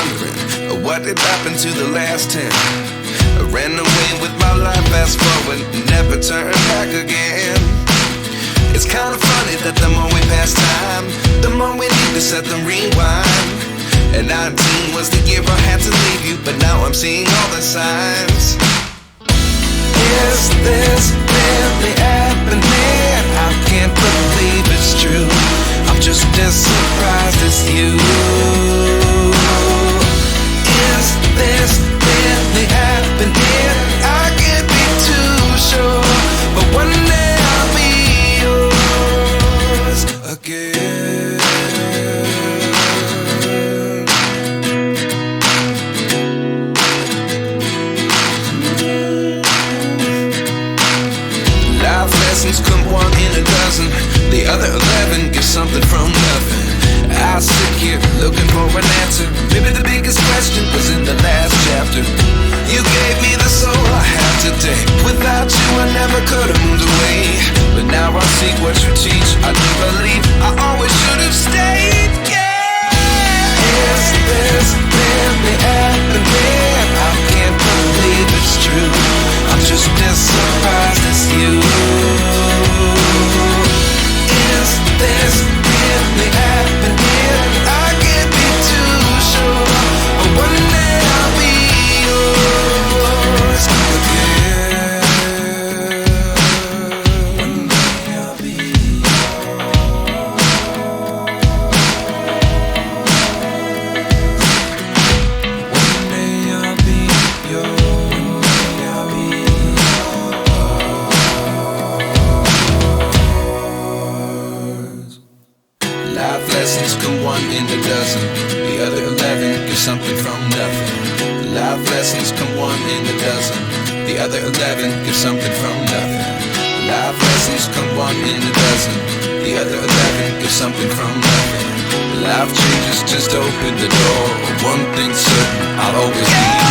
wondering what did happen to the last 10. I ran away with my life, fast forward, never turn back again. It's kind of funny that the more we pass time, the more we need to set them rewind. And 19 was the year I had to leave you, but now I'm seeing all the signs. Is this really happening? I can't believe it's true. I'm just as surprised as you. Is this really happening? I can't be too sure, but one day I'll be yours again. Life lessons come one in a dozen. The other 11 give something from nothing. I sit here looking for an answer. Maybe the biggest question was in the last chapter. You gave me the soul I have today. Without you I never could have moved away. But now I see what you teach. I do believe I always should have stayed. Yeah. Is this really happening? I can't believe it's true. I'm just as surprised as you. Is this really happening? I can't be too sure, but one day I'll be yours again. One day I'll be yours. One day I'll be yours. One day I'll be yours. Life lessons come one in a dozen. The other 11 give something from nothing. Life lessons come one in a dozen. The other 11 give something from nothing. Life lessons come one in a dozen. The other 11 give something from nothing. Life changes just open the door. One thing's certain, I'll always be